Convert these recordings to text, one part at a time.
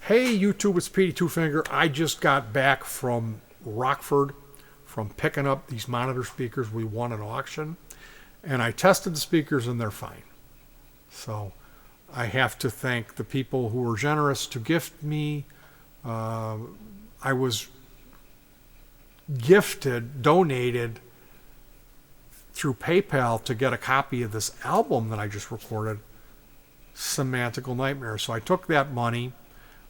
Hey YouTube, it's Petey Two Finger. I just got back from Rockford from picking up these monitor speakers we won an auction, and I tested the speakers and they're fine. So I have to thank the people who were generous to gift me. I was donated through PayPal to get a copy of this album that I just recorded, Semantical Nightmare. So I took that money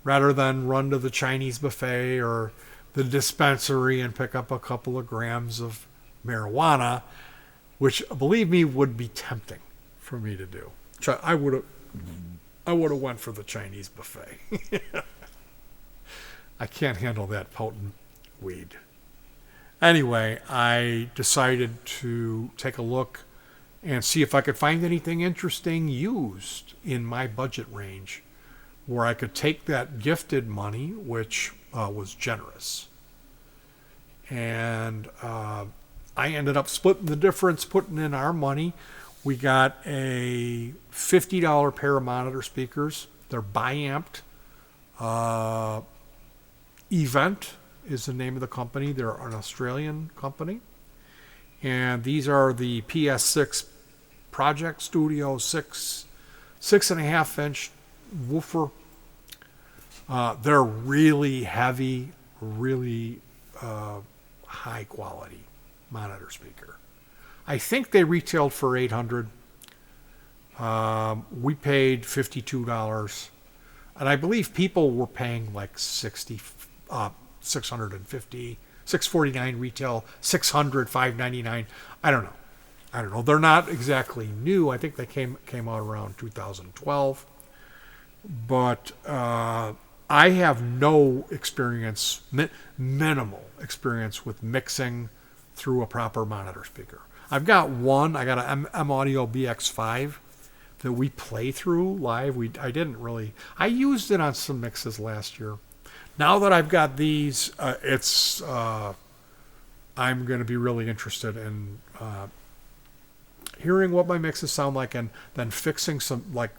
rather than run to the Chinese buffet or the dispensary and pick up a couple of grams of marijuana, which, believe me, would be tempting for me to do. I would have went for the Chinese buffet. I can't handle that potent weed. Anyway, I decided to take a look and see if I could find anything interesting used in my budget range where I could take that gifted money, which was generous. And I ended up splitting the difference, putting in our money. We got a $50 pair of monitor speakers. They're bi-amped. Event is the name of the company. They're an Australian company. And these are the PS6 Project Studio 6.5-inch woofer. They're really heavy, really high quality monitor speaker. I think they retailed for $800. We paid $52, and I believe people were paying like $650, $649 retail, $600, $599. I don't know. They're not exactly new. I think they came out around 2012. But I have no experience, minimal experience with mixing through a proper monitor speaker. I've got one. I got an M Audio BX5 that we play through live. I used it on some mixes last year. Now that I've got these, I'm going to be really interested in hearing what my mixes sound like, and then fixing some, like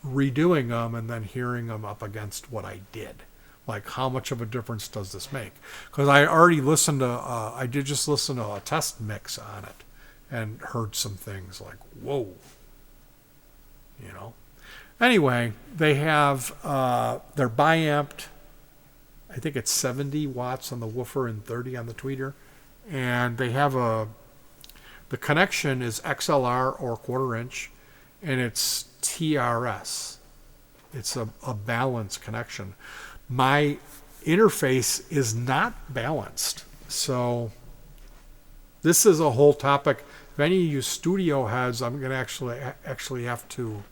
redoing them and then hearing them up against what I did. Like, how much of a difference does this make? Because I already listened to, I did just listen to a test mix on it and heard some things like, whoa, Anyway, they have, they're bi-amped. I think it's 70 watts on the woofer and 30 on the tweeter. And they have the connection is XLR or 1/4 inch, and it's TRS. It's a balanced connection. My interface is not balanced. So this is a whole topic. If any of you studio heads, I'm going to actually have to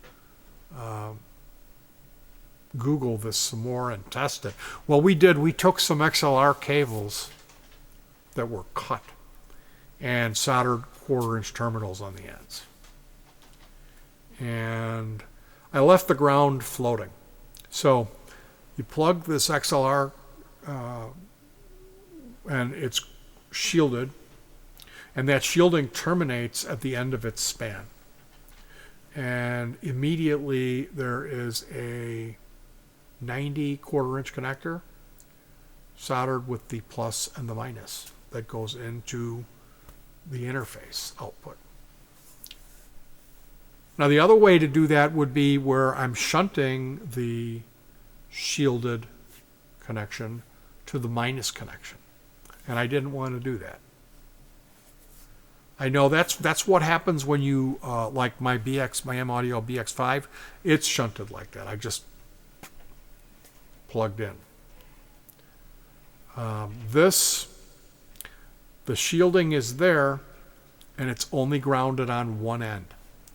Google this some more and test it. Well, we took some XLR cables that were cut and soldered 1/4 inch terminals on the ends. And I left the ground floating. So you plug this XLR and it's shielded, and that shielding terminates at the end of its span. And immediately there is a 90 1/4 inch connector soldered with the plus and the minus that goes into the interface output. Now the other way to do that would be where I'm shunting the shielded connection to the minus connection. And I didn't want to do that. I know that's what happens when you, like my M Audio BX5, it's shunted like that. I just plugged in. The shielding is there, and it's only grounded on one end.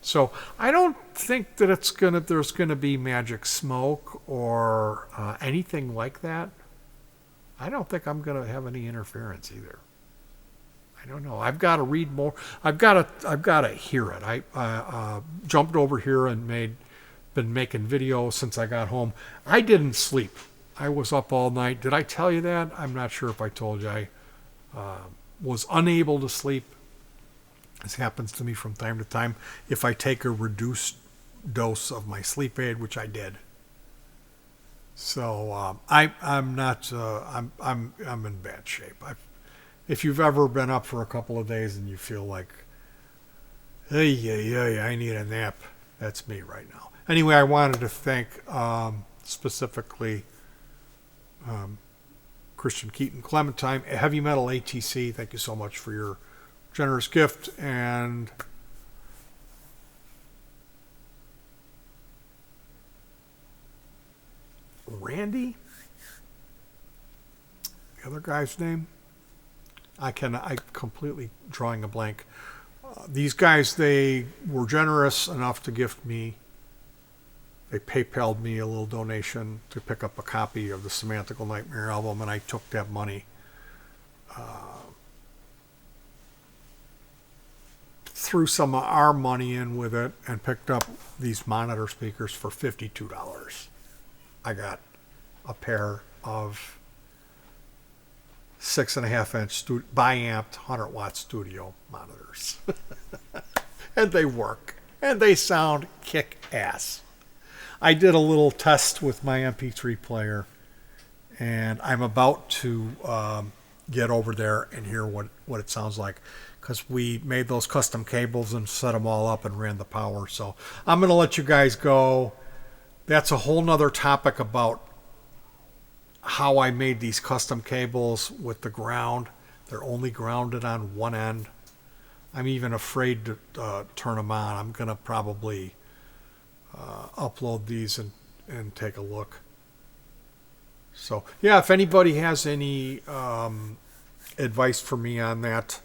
So I don't think that there's gonna be magic smoke or anything like that. I don't think I'm gonna have any interference either. I don't know. I've got to read more. I've got to hear it. I jumped over here and been making videos since I got home. I didn't sleep. I was up all night. Did I tell you that? I'm not sure if I told you. I was unable to sleep. This happens to me from time to time if I take a reduced dose of my sleep aid, which I did. So I'm not I'm in bad shape. If you've ever been up for a couple of days and you feel like, hey, I need a nap, that's me right now. Anyway, I wanted to thank specifically Christian Keaton Clementine, Heavy Metal ATC. Thank you so much for your generous gift. And Randy, the other guy's name, I completely drawing a blank. These guys, they were generous enough to gift me. They PayPal'd me a little donation to pick up a copy of the Semantical Nightmare album, and I took that money, threw some of our money in with it, and picked up these monitor speakers for $52. I got a pair of 6.5-inch bi-amped 100-watt studio monitors. And they work. And they sound kick-ass. I did a little test with my MP3 player, and I'm about to get over there and hear what it sounds like, because we made those custom cables and set them all up and ran the power. So I'm going to let you guys go. That's a whole nother topic about how I made these custom cables with the ground. They're only grounded on one end. I'm even afraid to turn them on. I'm going to probably upload these and take a look. So, yeah, if anybody has any advice for me on that,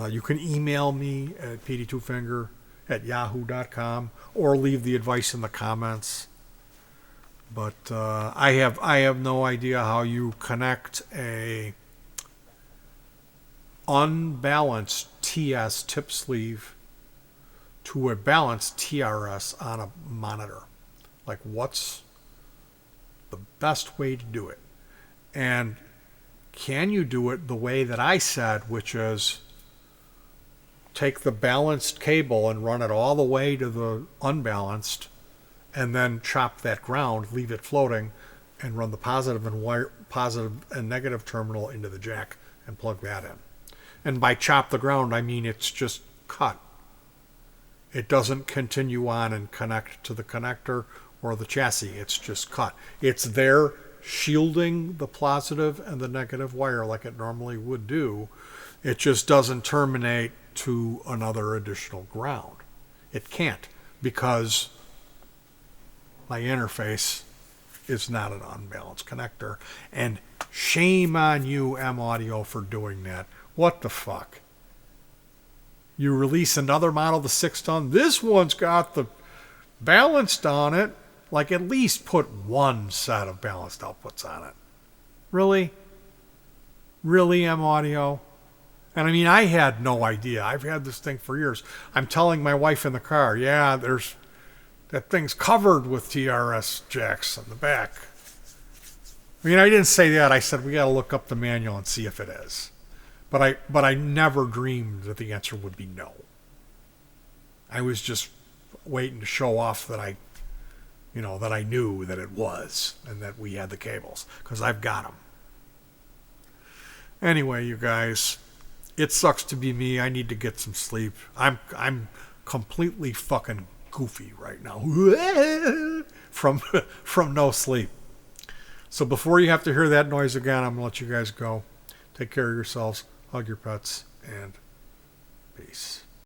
you can email me at pd2finger@yahoo.com or leave the advice in the comments. But I have no idea how you connect a unbalanced TS tip sleeve to a balanced TRS on a monitor. Like, what's the best way to do it? And can you do it the way that I said, which is take the balanced cable and run it all the way to the unbalanced, and then chop that ground, leave it floating, and run the positive and negative terminal into the jack and plug that in. And by chop the ground, I mean it's just cut. It doesn't continue on and connect to the connector or the chassis. It's just cut. It's there shielding the positive and the negative wire like it normally would do. It just doesn't terminate to another additional ground. It can't, because my interface is not an unbalanced connector. And shame on you, M Audio, for doing that. What the fuck? You release another model, the 6-ton. This one's got the balanced on it. Like, at least put one set of balanced outputs on it. Really? Really, M Audio? And I mean, I had no idea. I've had this thing for years. I'm telling my wife in the car, yeah, that thing's covered with TRS jacks on the back. I mean, I didn't say that. I said we got to look up the manual and see if it is. But I never dreamed that the answer would be no. I was just waiting to show off that I knew that it was, and that we had the cables, because I've got them. Anyway, you guys, it sucks to be me. I need to get some sleep. I'm completely fucking goofy right now from no sleep. So before you have to hear that noise again, I'm gonna let you guys go. Take care of yourselves, hug your pets, and peace.